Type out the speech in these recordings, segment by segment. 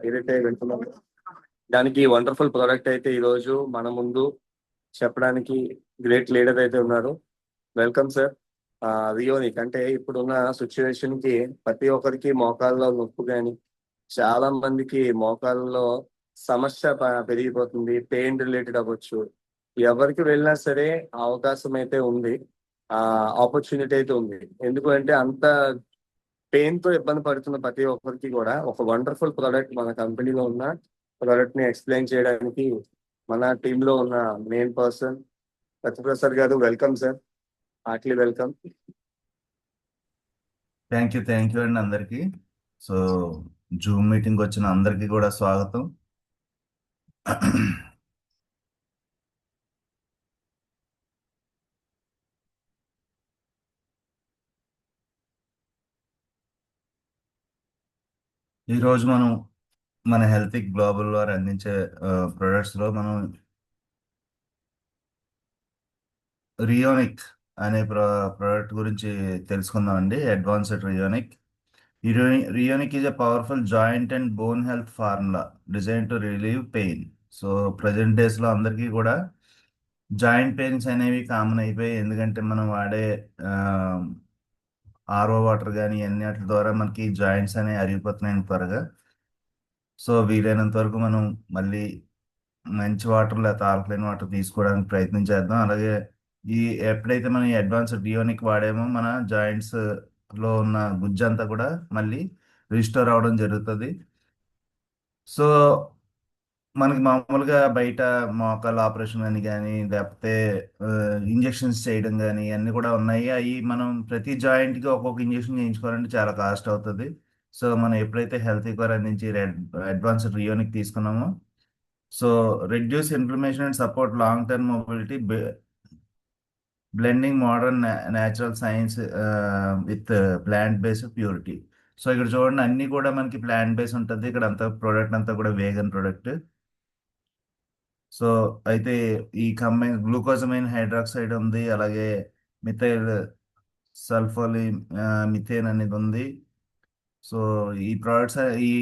ఏదైతే వెళ్తున్నామో దానికి wonderful product అయితే ఈరోజు మన ముందు చెప్పడానికి గ్రేట్ లీడర్ అయితే ఉన్నారు. Welcome sir. రియోనిక్ అంటే ఇప్పుడున్న సిచ్యువేషన్ కి ప్రతి ఒక్కరికి మోకాల్లో నొప్పి కానీ, చాలా మందికి మోకాల్లో సమస్య పెరిగిపోతుంది. పెయిన్ రిలేటెడ్ అవ్వచ్చు. ఎవరికి వెళ్ళినా సరే ఆ అవకాశం అయితే ఉంది. ఆ ఆపర్చునిటీ అయితే ఉంది. ఎందుకు అంటే అంత పెయిన్ తో ఇబ్బంది పడుతున్న ప్రతి ఒక్కరికి కూడా ఒక వండర్ఫుల్ ప్రోడక్ట్ మన కంపెనీలో ఉన్న ప్రోడక్ట్ ని ఎక్స్ప్లెయిన్ చేయడానికి మన టీమ్ లో ఉన్న మెయిన్ పర్సన్ సత్యప్రసాద్ గారు. Welcome sir. Heartily welcome. Thank you అండి అందరికీ. సో జూమ్ మీటింగ్ వచ్చిన అందరికీ కూడా స్వాగతం. ఈరోజు మనం మన హెల్త్ గ్లోబల్ వారు అందించే ప్రొడక్ట్స్లో మనం రియోనిక్ అనే ప్రోడక్ట్ గురించి తెలుసుకుందాం అండి. Advanced Rionic. Rionic is a powerful joint and bone health formula designed to relieve pain. So present డేస్లో అందరికీ కూడా జాయింట్ పెయిన్స్ అనేవి కామన్ అయిపోయాయి. ఎందుకంటే మనం వాడే ఆర్ఓ వాటర్ కానీ అన్ని వాటి ద్వారా మనకి జాయింట్స్ అనేవి అరిగిపోతున్నాయి త్వరగా. సో వీలైనంత వరకు మనం మళ్ళీ మంచి వాటర్ లేకపోతే ఆల్కలైన్ వాటర్ తీసుకోవడానికి ప్రయత్నం చేద్దాం. అలాగే ఈ ఎప్పుడైతే మనం ఈ అడ్వాన్స్డ్ డియోనిక్ వాడామో మన జాయింట్స్ లో ఉన్న గుజ్జంతా కూడా మళ్ళీ రిస్టోర్ అవడం జరుగుతుంది. సో మనకి మామూలుగా బయట మోకాళ్ళ ఆపరేషన్ అని కానీ లేకపోతే ఇంజెక్షన్స్ చేయడం కానీ అన్నీ కూడా ఉన్నాయి. అవి మనం ప్రతి జాయింట్కి ఒక్కొక్క ఇంజెక్షన్ చేయించుకోవాలంటే చాలా కాస్ట్ అవుతుంది. సో మనం ఎప్పుడైతే హెల్త్ కేర్ అందించి అడ్వాన్స్డ్ రియోనిక్ తీసుకున్నామో, so reduce inflammation and support long term mobility, blending modern natural science with plant based purity. So ఇక్కడ చూడండి అన్ని కూడా మనకి ప్లాంట్ బేస్ ఉంటుంది. ఇక్కడ అంతా ప్రోడక్ట్ అంతా కూడా వేగన్ ప్రోడక్ట్. సో అయితే ఈ కంబైన్ గ్లూకోజమైన్ హైడ్రాక్సైడ్ ఉంది, అలాగే మిథైల్ సల్ఫోలి మిథేన్ అనేది ఉంది. సో ఈ ప్రోడక్ట్స్ ఈ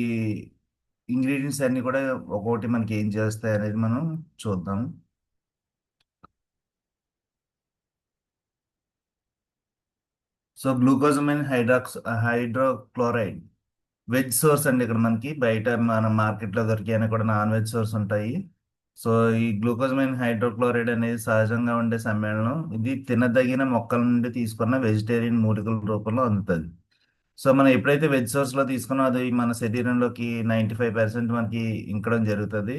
ఇంగ్రీడియంట్స్ అన్ని కూడా ఒక్కొక్కటి మనకి ఏం చేస్తాయి అనేది మనం చూద్దాం. So glucosamine hydrochloride veg source అండి. ఇక్కడ మనకి బయట మన మార్కెట్లో దొరికే కూడా నాన్ వెజ్ సోర్స్ ఉంటాయి. సో ఈ గ్లూకోజమైన్ హైడ్రోక్లోరైడ్ అనేది సహజంగా ఉండే సమ్మేళనం. ఇది తినదగిన మొక్కల నుండి తీసుకున్న వెజిటేరియన్ మూలికల రూపంలో అందుతుంది. సో మనం ఎప్పుడైతే వెజ్ సోర్స్లో తీసుకున్నా అది మన శరీరంలోకి 95% మనకి ఇంకడం జరుగుతుంది.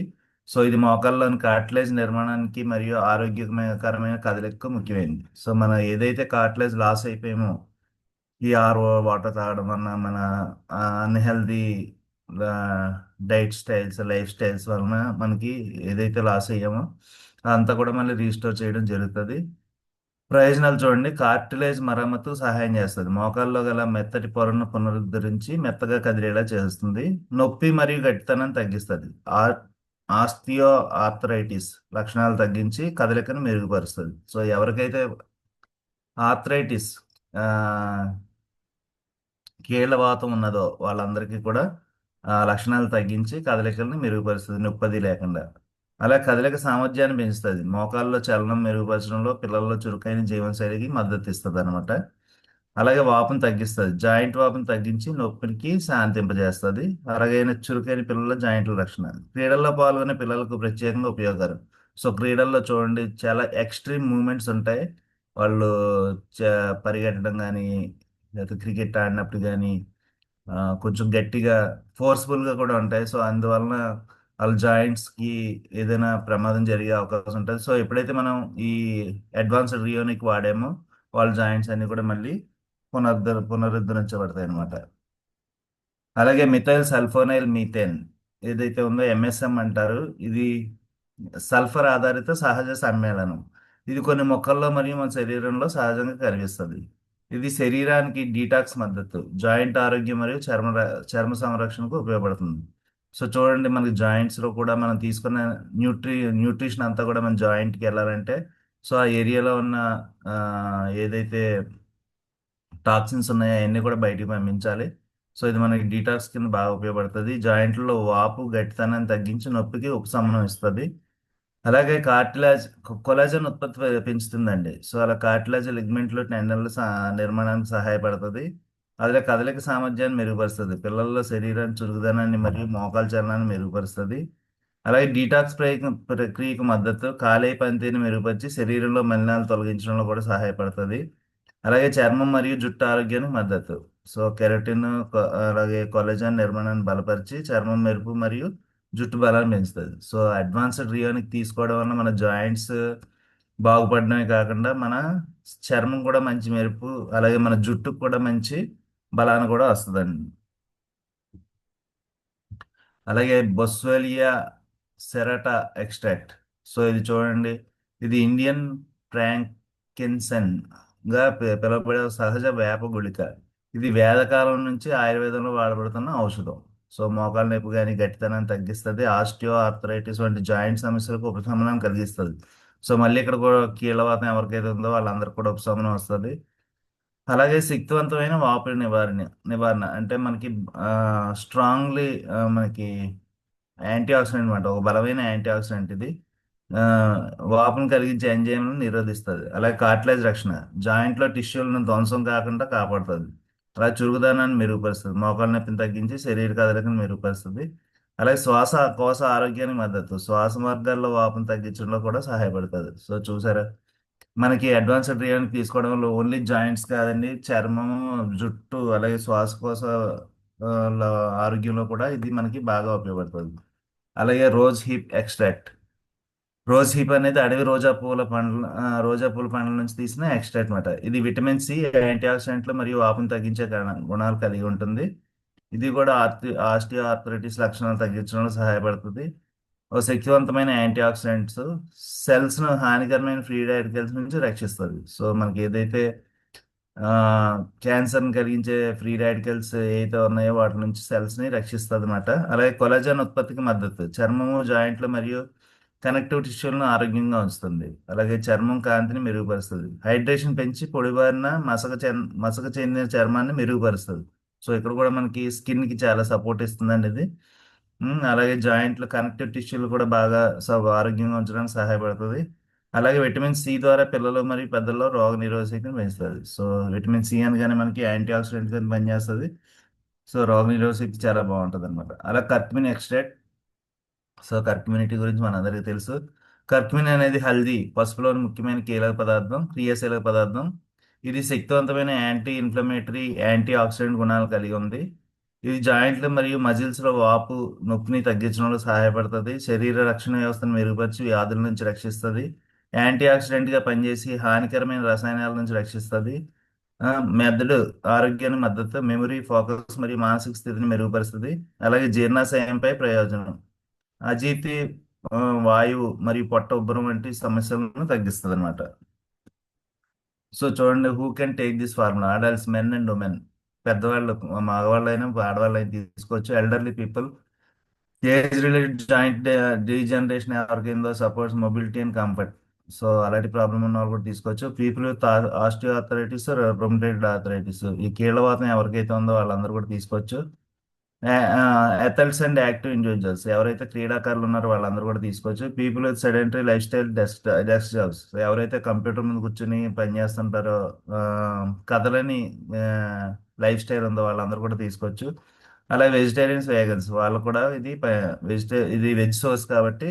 సో ఇది మోకాల్లోని కార్టిలేజ్ నిర్మాణానికి మరియు ఆరోగ్యకరమైన కదలికకు ముఖ్యమైనది. సో మనం ఏదైతే కార్టిలేజ్ లాస్ అయిపోయామో ఈ ఆర్ఓ వాటర్ తాగడం వలన మన unhealthy diet styles life styles వలన మనకి ఏదైతే లాస్ అయ్యామో అంతా కూడా మళ్ళీ రీస్టోర్ చేయడం జరుగుతుంది. ప్రయోజనాలు చూడండి. కార్టిలేజ్ మరమ్మతు సహాయం చేస్తుంది. మోకాల్లో గల మెత్తటి పొరను పునరుద్ధరించి మెత్తగా కదిలేలా చేస్తుంది. నొప్పి మరియు గట్టితనం తగ్గిస్తుంది. ఆస్టియో ఆర్థరైటిస్ లక్షణాలు తగ్గించి కదలికను మెరుగుపరుస్తుంది. సో ఎవరికైతే ఆర్థరైటిస్ కీళ్ళవాతం ఉన్నదో వాళ్ళందరికీ కూడా లక్షణాలు తగ్గించి కదలికలను మెరుగుపరుస్తుంది నొప్పది లేకుండా. అలా కదలిక సామర్థ్యాన్ని పెంచుతుంది. మోకాల్లో చలనం మెరుగుపరచడంలో పిల్లల్లో చురుకైన జీవనశైలికి మద్దతు ఇస్తుంది అనమాట. అలాగే వాపును తగ్గిస్తుంది. జాయింట్ వాపును తగ్గించి నొప్పికి శాంతింపజేస్తుంది. అరగైన చురుకైన పిల్లల జాయింట్ల రక్షణ. క్రీడల్లో పాల్గొనే పిల్లలకు ప్రత్యేకంగా ఉపయోగకరం. సో క్రీడల్లో చూడండి చాలా ఎక్స్ట్రీమ్ మూమెంట్స్ ఉంటాయి. వాళ్ళు పరిగెట్టడం కానీ లేకపోతే క్రికెట్ ఆడినప్పుడు కానీ కొంచెం గట్టిగా ఫోర్స్ఫుల్గా కూడా ఉంటాయి. సో అందువలన వాళ్ళ జాయింట్స్కి ఏదైనా ప్రమాదం జరిగే అవకాశం ఉంటుంది. సో ఎప్పుడైతే మనం ఈ అడ్వాన్స్డ్ రియోనిక్ వాడామో వాళ్ళ జాయింట్స్ అన్ని కూడా మళ్ళీ పునరుద్ధరించబడతాయి అనమాట. అలాగే మిథైల్ సల్ఫోనైల్ మీథేన్ ఏదైతే ఉందో ఎంఎస్ఎం అంటారు. ఇది సల్ఫర్ ఆధారిత సహజ సమ్మేళనం. ఇది కొన్ని మొక్కల్లో మరియు మన శరీరంలో సహజంగా కనిపిస్తుంది. ఇది శరీరానికి డీటాక్స్ మద్దతు, జాయింట్ ఆరోగ్యం మరియు చర్మ సంరక్షణకు ఉపయోగపడుతుంది. సో చూడండి మనకి జాయింట్స్లో కూడా మనం తీసుకున్న న్యూట్రిషన్ అంతా కూడా మన జాయింట్కి వెళ్ళాలంటే సో ఆ ఏరియాలో ఉన్న ఏదైతే టాక్సిన్స్ ఉన్నాయో అవన్నీ కూడా బయటికి పంపించాలి. సో ఇది మనకి డీటాక్స్ కింద బాగా ఉపయోగపడుతుంది. జాయింట్లలో వాపు గట్టితనాన్ని తగ్గించి నొప్పికి ఉపశమనం ఇస్తుంది. అలాగే కార్టిలాజ్ కొలాజన్ ఉత్పత్తి పెంచుతుందండి. సో అలా కార్టిలాజ్ లిగ్మెంట్లు టెండన్ల నిర్మాణానికి సహాయపడుతుంది. అదే కదలిక సామర్థ్యాన్ని మెరుగుపరుస్తుంది. పిల్లల్లో శరీరం చురుకుదనాన్ని మరియు మోకాల చలనాన్ని మెరుగుపరుస్తుంది. అలాగే డీటాక్స్ ప్రక్రియకు మద్దతు కాలేయ పనితీరుని మెరుగుపరిచి శరీరంలో మలినాలు తొలగించడంలో కూడా సహాయపడుతుంది. అలాగే చర్మం మరియు జుట్టు ఆరోగ్యానికి మద్దతు. సో కెరటిన్ అలాగే కొలజన్ నిర్మాణాన్ని బలపరిచి చర్మం మెరుపు మరియు జుట్టు బలాన్ని పెంచుతుంది. సో అడ్వాన్స్డ్ రియోనిక్ తీసుకోవడం వల్ల మన జాయింట్స్ బాగుపడడమే కాకుండా మన చర్మం కూడా మంచి మెరుపు, అలాగే మన జుట్టుకు కూడా మంచి బలాన్ని కూడా వస్తుందండి. అలాగే బొస్వెలియా సెరటా ఎక్స్ట్రాక్ట్. సో ఇది చూడండి, ఇది ఇండియన్ ఫ్రాంకిన్సెన్ గా పిలువబడే ఒక సహజ వేప గుళిక. ఇది వేదకాలం నుంచి ఆయుర్వేదంలో వాడబడుతున్న ఔషధం. సో మోకాల నొప్పి కానీ గట్టితనాన్ని తగ్గిస్తుంది. ఆస్టియో ఆర్థరైటిస్ వంటి జాయింట్ సమస్యలకు ఉపశమనం కలిగిస్తుంది. సో మళ్ళీ ఇక్కడ కూడా కీళ్ళవాతం ఎవరికైతే ఉందో వాళ్ళందరికీ కూడా ఉపశమనం వస్తుంది. అలాగే శక్తివంతమైన వాపుల నివారణ నివారణ అంటే మనకి స్ట్రాంగ్లీ మనకి యాంటీ ఆక్సిడెంట్ అనమాట. ఒక బలమైన యాంటీ ఆక్సిడెంట్ ఇది. ఆ, వాపును కలిగించే ఎంజైమ్లను నిరోధిస్తుంది. అలాగే కార్టిలేజ్ రక్షణ, జాయింట్లో టిష్యూలను ధ్వంసం కాకుండా కాపాడుతుంది. అలాగే చురుకుదనాన్ని మెరుగుపరుస్తుంది. మోకాళ్ళ నొప్పిని తగ్గించి శరీర కదలికను మెరుగుపరుస్తుంది. అలాగే కోశ ఆరోగ్యానికి మద్దతు, శ్వాస మార్గాల్లో వాపును తగ్గించడంలో కూడా సహాయపడుతుంది. సో చూసారా, మనకి అడ్వాన్స్డ్ ట్రీట్మెంట్ తీసుకోవడం వల్ల ఓన్లీ జాయింట్స్ కాదండి, చర్మము, జుట్టు, అలాగే శ్వాసకోశ ఆ, ఆరోగ్యంలో కూడా ఇది మనకి బాగా ఉపయోగపడుతుంది. అలాగే rose hip extract. Rose hip అనేది అడవి రోజా పూల పండ్ల నుంచి తీసిన ఎక్స్ట్రాక్ట్ అన్నమాట. ఇది విటమిన్ సి, యాంటీ ఆక్సిడెంట్లు మరియు వాపును తగ్గించే గుణాలు కలిగి ఉంటుంది. ఇది కూడా ఆస్టియో ఆర్థరైటిస్ లక్షణాలు తగ్గించడంలో సహాయపడుతుంది. ఓ శక్తివంతమైన యాంటీ ఆక్సిడెంట్స్ సెల్స్ ను హానికరమైన ఫ్రీ రాడికల్స్ నుంచి రక్షిస్తుంది. సో మనకి ఏదైతే క్యాన్సర్ని కలిగించే ఫ్రీ రాడికల్స్ ఏదైతే ఉన్నాయో వాటి నుంచి సెల్స్ ని రక్షిస్తుంది అనమాట. అలాగే కొలాజన్ ఉత్పత్తికి మద్దతు, చర్మము, జాయింట్లు మరియు కనెక్టివ్ టిష్యూలను ఆరోగ్యంగా ఉంచుతుంది. అలాగే చర్మం కాంతిని మెరుగుపరుస్తుంది. హైడ్రేషన్ పెంచి పొడిబారిన మసక చెందిన చర్మాన్ని మెరుగుపరుస్తుంది. సో ఇక్కడ కూడా మనకి స్కిన్ కి చాలా సపోర్ట్ ఇస్తుందండి ఇది. అలాగే జాయింట్లు, కనెక్టివ్ టిష్యూలు కూడా బాగా ఆరోగ్యంగా ఉంచడానికి సహాయపడుతుంది. అలాగే విటమిన్ సి ద్వారా పిల్లలు మరియు పెద్దల్లో రోగ నిరోధకతను పెంచుతుంది. సో విటమిన్ సి అనగానే మనకి యాంటీ ఆక్సిడెంట్ కింద పనిచేస్తుంది. సో రోగ నిరోధకత చాలా బాగుంటుంది అనమాట. అలా కర్క్యూమిన్ ఎక్స్ట్రాక్ట్. సో కర్క్యూమినిటీ గురించి మనందరికీ తెలుసు. కర్క్యూమిన్ అనేది హల్దీ పసుపులోని ముఖ్యమైన కీలక పదార్థం, క్రియాశీలక పదార్థం. ఇది శక్తివంతమైన యాంటీ ఇన్ఫ్లమేటరీ, యాంటీ ఆక్సిడెంట్ గుణాలు కలిగి ఉంది. ఇది జాయింట్లు మరియు మజిల్స్ లో వాపు, నొప్పిని తగ్గించడంలో సహాయపడుతుంది. శరీర రక్షణ వ్యవస్థను మెరుగుపరిచి వ్యాధుల నుంచి రక్షిస్తుంది. యాంటీ ఆక్సిడెంట్ గా పనిచేసి హానికరమైన రసాయనాల నుంచి రక్షిస్తుంది. ఆ, మెదడు ఆరోగ్యానికి మద్దతు, మెమరీ, ఫోకస్ మరియు మానసిక స్థితిని మెరుగుపరుస్తుంది. అలాగే జీర్ణాశయంపై ప్రయోజనం, అజీర్తి, ఆ, వాయువు మరియు పొట్ట ఉబ్బరం వంటి సమస్యలను తగ్గిస్తుంది అనమాట. సో చూడండి, who can take this formula? Adults, men and women. పెద్దవాళ్ళు, మగవాళ్ళైనా ఆడవాళ్ళైనా తీసుకోవచ్చు. Elderly people, age related joint degeneration ఎవరికైందో, supports mobility and comfort. So అలాంటి ప్రాబ్లం ఉన్న వాళ్ళు కూడా తీసుకోవచ్చు. People with osteoarthritis, rheumatoid arthritis, ఈ కీళ్ళవాతం ఎవరికైతే ఉందో వాళ్ళందరూ కూడా తీసుకోవచ్చు. అథ్లెట్స్ అండ్ యాక్టివ్ ఇండివిజువల్స్, ఎవరైతే క్రీడాకారులు ఉన్నారో వాళ్ళందరూ కూడా తీసుకోవచ్చు. People with sedentary life style, desk jobs, ఎవరైతే కంప్యూటర్ మీద కూర్చొని పనిచేస్తుంటారో, ఆ, కదలని లైఫ్ స్టైల్ ఉందో వాళ్ళందరూ కూడా తీసుకోవచ్చు. అలాగే వెజిటేరియన్స్, వేగన్స్, వాళ్ళు కూడా ఇది వెజ్ సోర్స్ కాబట్టి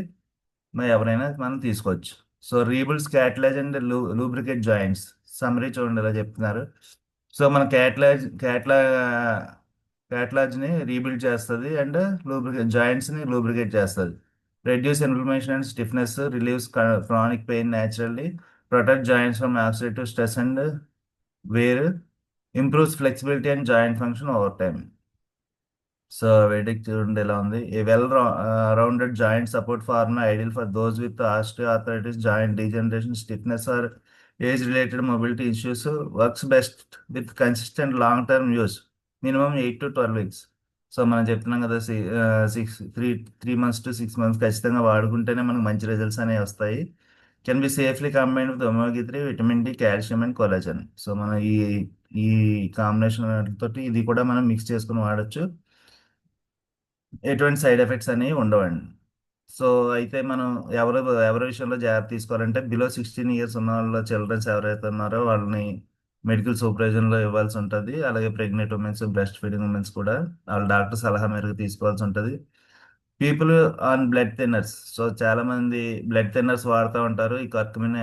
మరి ఎవరైనా మనం తీసుకోవచ్చు. So rebuilds cartilage and lubricate joints. Summary చూడండి ఇలా చెప్తున్నారు. సో మన క్యాట్లాజ్ ని రీబిల్డ్ చేస్తుంది అండ్ జాయింట్స్ ని లూబ్రికేట్ చేస్తుంది. Reduce inflammation and stiffness, relieves chronic pain naturally, protect joints from oxidative stress and wear, improves flexibility and joint function over time. So వెడిక్ చూడండి ఎలా ఉంది. A well rounded joint support formula ideal for those with osteoarthritis, joint degeneration, stiffness or age related mobility issues. Works best with consistent long term use, minimum 8 to 12 weeks. So మనం చెప్తున్నాం కదా, 3 months to 6 months ఖచ్చితంగా వాడుకుంటేనే మనకు మంచి results అనేవి వస్తాయి. Can be safely combined with omega 3, vitamin D, calcium and collagen. So మనం ఈ ఈ కాంబినేషన్ తోటి ఇది కూడా మనం మిక్స్ చేసుకుని వాడచ్చు. ఎటువంటి సైడ్ ఎఫెక్ట్స్ అనేవి ఉండవండి. సో అయితే మనం ఎవరు ఎవరి విషయంలో జాగ్రత్త తీసుకోవాలంటే బిలో 16 ఇయర్స్ ఉన్న వాళ్ళ చిల్డ్రన్స్ ఎవరైతే ఉన్నారో వాళ్ళని మెడికల్ సూపర్విజన్లో ఇవ్వాల్సి ఉంటుంది. అలాగే pregnant womens, breast feeding women's కూడా వాళ్ళ డాక్టర్ సలహా మేరకు తీసుకోవాల్సి ఉంటుంది. People on blood thinners, so చాలా మంది బ్లడ్ థిన్నర్స్ వాడుతూ ఉంటారు. ఈ కర్కుమిన్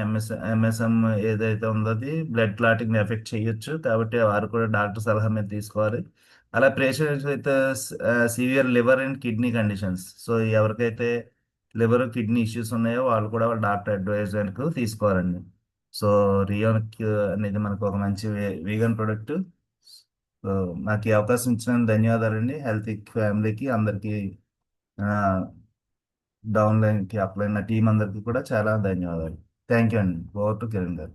ఎంఎస్ఎం ఏదైతే ఉందో అది బ్లడ్ క్లాటింగ్ ఎఫెక్ట్ చేయొచ్చు, కాబట్టి వారు కూడా డాక్టర్ సలహా మీద తీసుకోవాలి. అలా patients with severe liver and kidney conditions, so ఎవరికైతే లివర్ కిడ్నీ ఇష్యూస్ ఉన్నాయో వాళ్ళు కూడా వాళ్ళ డాక్టర్ అడ్వైజ్ తీసుకోవాలండి. సో రియోనిక్ అనేది మనకు ఒక మంచి వీగన్ ప్రొడక్ట్. సో నాకు ఈ అవకాశం ఇచ్చినందుకు ధన్యవాదాలండి. హెల్త్ ఫ్యామిలీకి అందరికీ, డౌన్ లైన్కి అప్లైన్ టీం అందరికీ కూడా చాలా ధన్యవాదాలు. థ్యాంక్ యూ అండి. ఓవర్ టు కిరణ్ గారు.